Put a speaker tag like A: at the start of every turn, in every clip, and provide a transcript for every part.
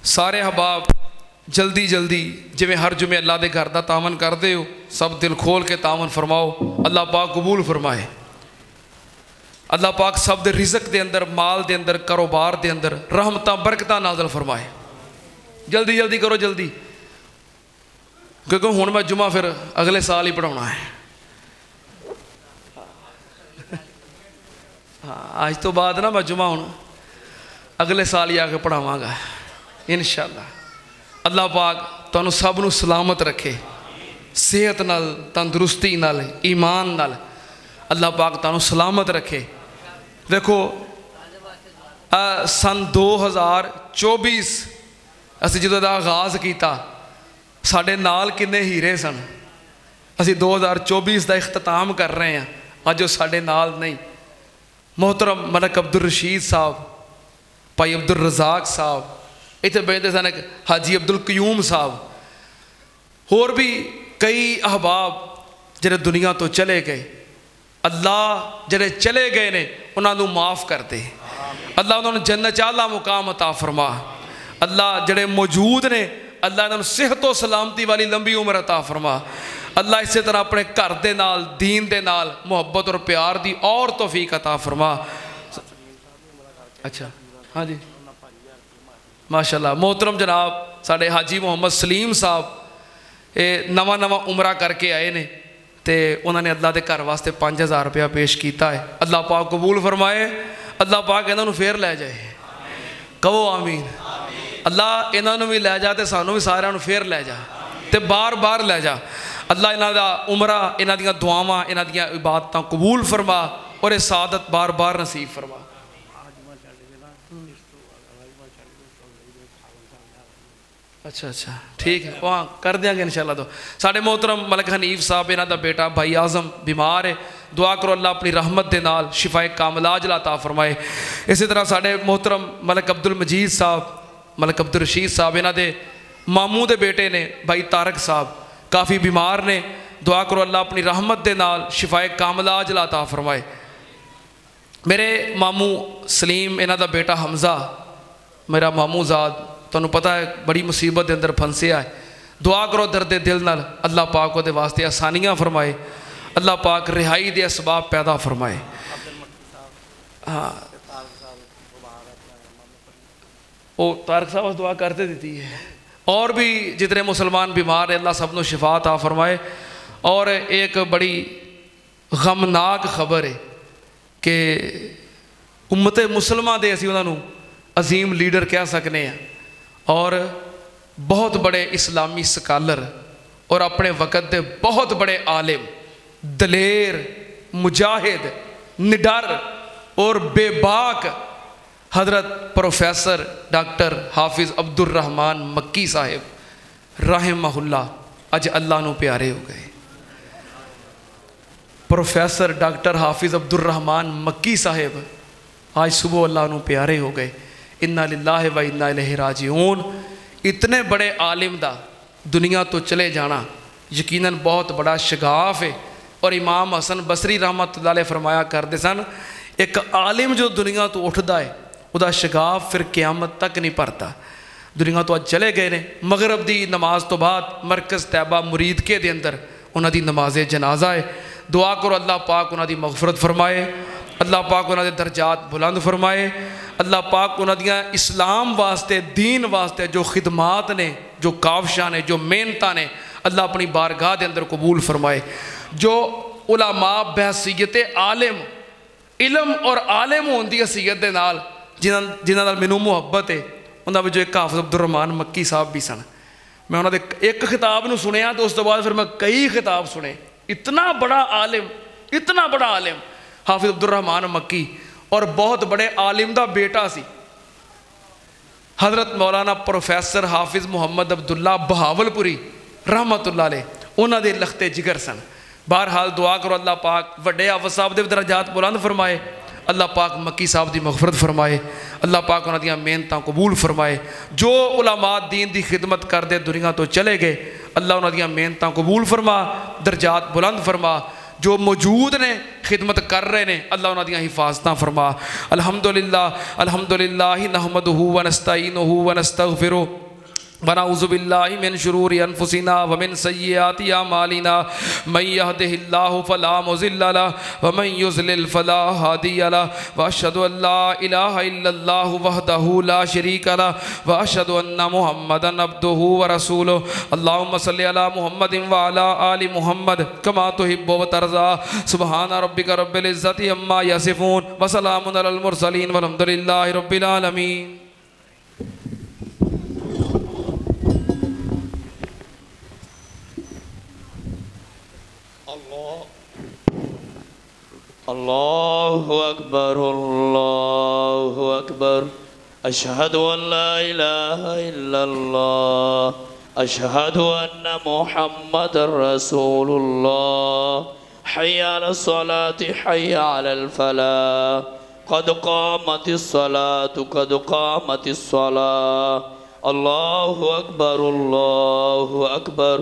A: सारे अहबाब जल्दी जल्दी जिमें हर जुमे अल्लाह के घर का तावन करते हो, सब दिल खोल के तावन फरमाओ। अल्लाह पाक कबूल फरमाए। अल्लाह पाक सब दे रिज़क दे अंदर, माल दे अंदर, कारोबार दे अंदर रहमतां बरकतां नाज़िल फरमाए। जल्दी जल्दी करो जल्दी, क्योंकि हुण मैं जुमा फिर अगले साल ही पढ़ाना है। हाँ, अज तो बाद ना मैं जुमा हुण अगले साल ही आके पढ़ावांगा इंशाअल्लाह। अल्लाह पाक तुहानू सब नू सलामत रखे, सेहत नाल, तंदुरुस्ती नाल, ईमान नाल अल्लाह पाक तुहानू सलामत रखे। देखो सन 2024 असीं जदों दा आगाज़ किया, साडे नाल किन्ने हीरे सन। असीं 2024 का इख्तिताम कर रहे हैं, अज वो साडे नाल नहीं। मोहतरम मलक अब्दुल रशीद साहब, भाई अब्दुल रज़ाक साहब, इतने बैठते सन हाजी अब्दुल क्यूम साहब, होर भी कई अहबाब जिहड़े दुनिया तो चले गए। अल्लाह जिहड़े चले गए ने उन्होंने माफ़ कर दे। अल्लाह उन्होंने जन्नत आला मुकाम अता फरमा। अल्लाह जिहड़े मौजूद ने अल्लाह इन्होंने सेहत और सलामती वाली लंबी उम्र अता फरमा। अल्लाह इस तरह अपने घर दे नाल, दीन दे नाल मुहब्बत और प्यार दी और तौफीक अता फरमा। अच्छा हाँ जी, माशाअल्लाह। मोहतरम जनाब साढ़े हाजी मोहम्मद सलीम साहब ये नवा नवा उमरा करके आए ने, तो उन्होंने अल्लाह के घर वास्ते 5000 रुपया पेश किया है। अल्लाह पाक कबूल फरमाए। अल्लाह पाक इन्हों फेर लै जाए, कहो आमीन। अल्लाह इन्हों भी लै जा, तो सानू भी सारिਆਂ फेर लै जा, तो बार बार लै जा। अल्लाह इन्हों का उमरा, इन्हों दी दुआवां, इन्हों दी इबादतां कबूल फरमा और ये सादत बार बार नसीब फरमा। अच्छा अच्छा ठीक है, वहाँ कर देंगे इंशाल्लाह। तो साढ़े मोहतरम मलक हनीफ साहब, इन्हों का बेटा भाई आज़म बीमार है, दुआ करो अल्लाह अपनी रहमत के नाल शिफाए कामलाज अता फरमाए। इसी तरह साढ़े मोहतरम मलक अब्दुल मजीद साहब, मलक अब्दुल रशीद साहब, इन्हों के मामू के बेटे ने भाई तारक साहब, काफ़ी बीमार ने, दुआ करो अल्लाह अपनी रहमत के नाल शिफाए कामलाज अता फरमाए। मेरे मामू सलीम, इन्हों का बेटा हमज़ा, मेरा मामू ज़ाद, तुहानू पता है बड़ी मुसीबत के अंदर फंसिया है। दुआ करो दर्दे दिल नाल, अल्लाह पाक उहदे वास्ते आसानियाँ फरमाए, अल्लाह पाक रिहाई दे असबाब पैदा फरमाए। हाँ, वो तारक साहब दुआ करते दी है। और भी जितने मुसलमान बीमार है अल्लाह सबनों शिफा अता फरमाए। और एक बड़ी गमनाक खबर है कि उम्मत मुसलमान दे असीं उन्होंने अजीम लीडर कह सकते हैं और बहुत बड़े इस्लामी स्कॉलर और अपने वक़्त के बहुत बड़े आलिम, दलेर, मुजाहिद, निडर और बेबाक हज़रत प्रोफेसर डॉक्टर हाफिज़ अब्दुल रहमान मक्की साहिब रहमहुल्लाह अज अल्लाह नू प्यारे हो गए। प्रोफेसर डॉक्टर हाफिज़ अब्दुल रहमान मक्की साहिब आज सुबह अल्लाह नू प्यारे हो गए। इन्ना लिल्लाहि व इन्ना इलैहि राजिऊन। इतने बड़े आलिम दा दुनिया तो चले जाना यकीनन बहुत बड़ा शगाफ है। और इमाम हसन बसरी रहमतुल्लाह अलैह फरमाया करते सन, एक आलिम जो दुनिया तो उठता है उसका शगाफ फिर क़यामत तक नहीं भरता। दुनिया तो अज चले गए ने। मगरब की नमाज तो बाद मरकज़ तैयबा मुरीद के दे अंदर उन्होंने नमाज जनाजा है। दुआ करो अल्लाह पाक उन्होंने मगफरत फरमाए, अल्लाह पाक उन्होंने दर्जात बुलंद फरमाए, अल्लाह पाक उन्होंने इस्लाम वास्ते, दीन वास्ते जो खिदमात ने, जो कावशां ने, जो मेहनत ने, अल्लाह अपनी बारगाह के अंदर कबूल फरमाए। जो उलमा बहसीयत आलिम, इलम और आलिम होने की हसीयत के नाल जिन्हां नाल मैनूं मुहब्बत है, उन्हां विचों एक हाफिज़ अब्दुल रहमान मक्की साहब भी सन। मैं उन्होंने एक खिताब नूं सुनिया तो उस तो बाद फिर मैं कई खिताब सुने। इतना बड़ा आलिम, इतना बड़ा आलिम हाफिज़ अब्दुल रहमान मक्की, और बहुत बड़े आलिम का बेटा सी हज़रत मौलाना प्रोफेसर हाफिज़ मुहम्मद अब्दुल्ला बहावलपुरी रहमतुल्लाह अलैह, उन्होंने लखते जिगर सन। बहरहाल दुआ करो अल्लाह पाक वड्डे हाफिज़ साहब के दरजात बुलंद फरमाए, अल्लाह पाक मक्की साहब की मगफरत फरमाए, अल्लाह पाक उन्होंने मेहनत कबूल फरमाए। जो उलमा दीन की खिदमत करते दुनिया तो चले गए, अल्लाह उन्होंने मेहनत कबूल फरमा, दरजात बुलंद फरमा। जो मौजूद ने खिदमत कर रहे ने, अल्लाह उन्हां दियां हिफाजतां फरमा। अल्हम्दुलिल्लाह अल्हम्दुलिल्लाह नहमदुहु व नस्तईनुहु व नस्तगफिरुहु व नऊज़ु बिल्लाहि मिन शुरूरि अनफुसिना व मिन सय्यिआति अमालिना मन यहदिहिल्लाहु फला मुज़िल्ल लहु व मन युज़लिल फला हादिय लहु व अशहदु अल्ला इलाहा इल्लल्लाहु वहदहु ला शरीका लहु व अशहदु अन्ना मुहम्मदन अब्दुहु व रसूलुहु। अल्लाहुम्मा सल्लि अला मुहम्मदिन व अला आलि मुहम्मद कमा तुहिब्बु व तर्ज़ा। सुब्हान रब्बिका रब्बिल इज़्ज़ति अम्मा यसिफून व सलामुन अलल मुरसलीन वल्हम्दुलिल्लाहि रब्बिल आलमीन।
B: अल्लाहु अकबर अल्लाहु अकबर। अशहदु अल्ला इलाहा इल्लल्लाह अशहदु अन्ना मुहम्मदर रसूलुल्लाह। हय्या अलस सलाति हय्या अलल फलाह क़द क़ामतिस सलातु क़द क़ामतिस सलाह। अल्लाहु अकबर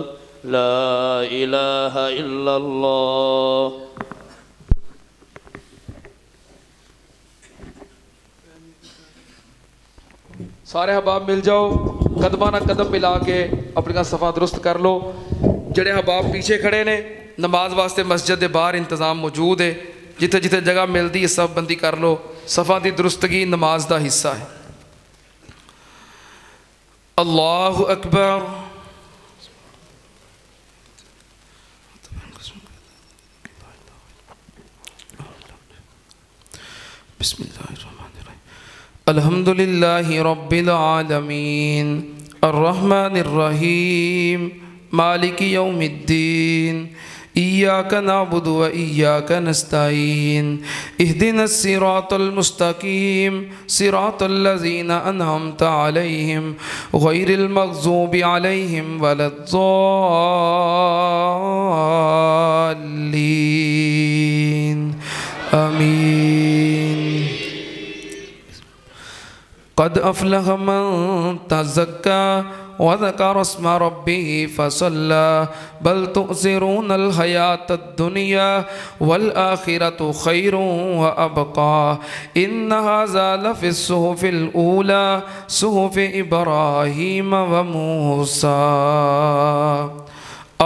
B: ला इलाहा इल्लल्लाह।
A: सारे हबाब मिल जाओ, कदमा ना कदम मिला के अपनी सफ़ा दुरुस्त कर लो। जड़े हबाब पीछे खड़े ने, नमाज वास्ते मस्जिद के बाहर इंतज़ाम मौजूद है, जिथे जिथे जगह मिलती है सब बंदी कर लो। सफ़ा की दुरुस्तगी नमाज का हिस्सा है। अल्लाहु अकबर। बिस्मिल्लाहिर्रहमानिर्रहीम। अल्हम्दुलिल्लाहि रब्बिल आलमीन अर्रहमानिर रहीम मालिकि यौमिद्दीन इय्याका नअबुदु व इय्याका नस्तईन इहदिनस सिरातल मुस्तकीम सिरातल लज़ीना अनअमता अलैहिम गैरिल मग़ज़ूबि अलैहिम वलद्दाल्लीन आमीन। क़द अफ़लह मन तज़क्का व ज़करा अस्म रब्बिही फ़सल्ला बल तुअ्सिरूनल हयातद दुनिया वल आखिरतु खैरुन व अबक़ा इन्न हाज़ा लफ़िस सुहुफ़िल ऊला सुहुफ़ि इब्राहीम व मूसा।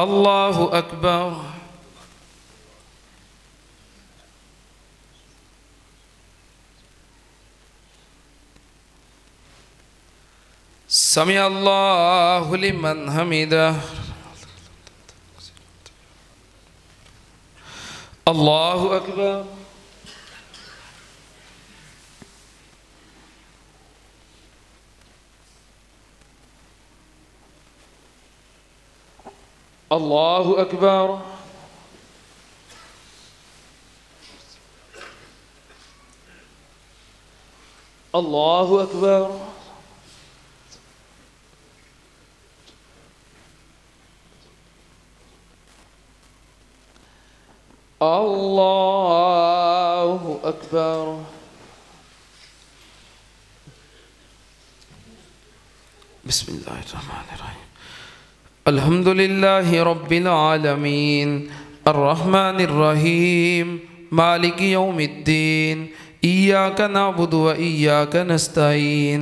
A: अल्लाहु अकबर। समी अल्लाहु लिमन हमिदा। अल्लाहु अकबर। अल्लाहु अकबर। अल्लाहु अकबर। अल्लाहु अकबर। बिस्मिल्लाहिर्रहमानिर्रहीम। अल्हम्दुलिल्लाहि रब्बिल आलमीन अर्रहमानिर रहीम मालिकि यौमिद्दीन इय्याका नअबुदु व इय्याका नस्तईन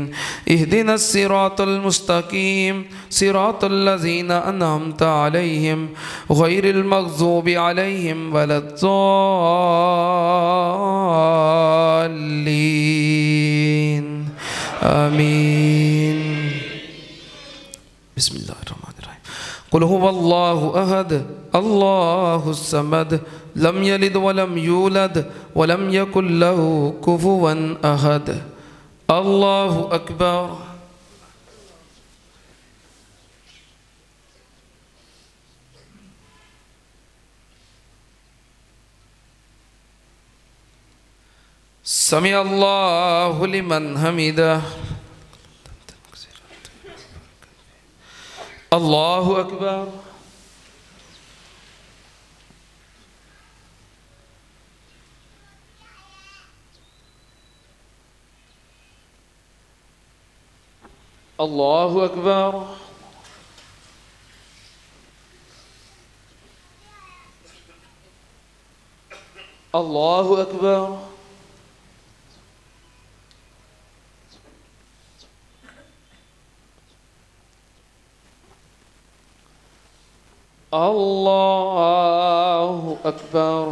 A: इहदिनस सिरातल मुस्तकीम सिरातल लज़ीना अनअमता अलैहिम गैरिल मग़ज़ूबि अलैहिम वलद्दाल्लीन आमीन। बिस्मिल्लाहिर्रहमानिर्रहीम। कुल हुवल्लाहु अहद अल्लाहुस समद लम यलिद वलम यूलद वलम यकुल लहू कुफुवन अहद। अल्लाहु अकबर। समी अल्लाहु लिमन हमिदा। अल्लाहु अकबर। अल्लाहु अकबर।
B: अल्लाहु अकबर। अल्लाहु अकबर।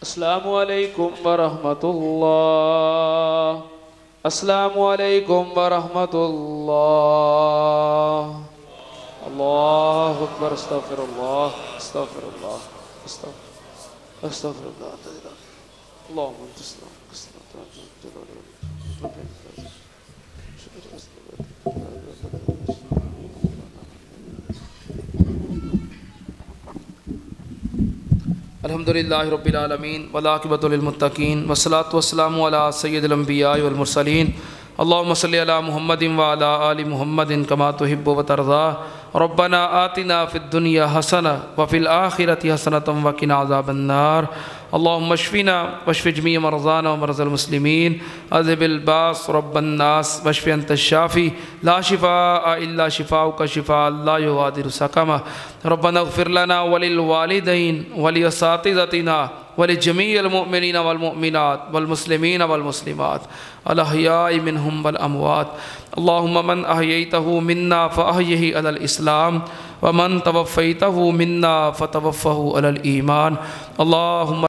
B: अस्सलामु अलैकुम वरहमतुल्लाह। अस्सलामु अलैकुम वरहमतुल्लाह। अल्लाहु अकबर। अस्तगफिरुल्लाह अस्तगफिरुल्लाह अस्तगफिरुल्लाह। अल्लाहुम्मा
A: अल्हम्दुलिल्लाहि रब्बिल आलमीन वलाक़िबतु लिल मुत्तक़ीन वस्सलातु वस्सलामु अला सय्यिदिल अंबियाइ वल मुरसलीन अल्लाहुम्मा सल्लि अला मुहम्मदिन व अला आलि मुहम्मदिन कमा तुहिब्बु व तर्ज़ा। रब्बना आतिना फ़िद दुनिया हसना व फ़िल आखिरति हसनतम व क़िना अज़ाबन्नार। अल्लाहुम्मा अश्फ़िना वश्फ़ि जमीअ मरज़ाना व मरज़ल मुस्लिमीन अज़हिबिल बास रब्बन नास वश्फ़ि अंतश शाफ़ी ला शिफ़ाअ इल्ला शिफ़ाउका शिफ़ाअ ला युग़ादिरु सक़मा। रब्बना इग़फ़िर लना व लिल वालिदैन व लि असातिज़तिना व लि जमीइल मुअमिनीना वल मुअमिनात वल मुस्लिमीना वल मुस्लिमात अल अहयाइ मिनहुम वल अमवात। अल्लाहुम्मा मन अहयैतहु मिन्ना फ़अहयिहि अलल इस्लाम व मन तवफ़्फ़ैतहु मिन्ना फ़तवफ़्फ़हु अलल ईमान। अल्लाहुम्मा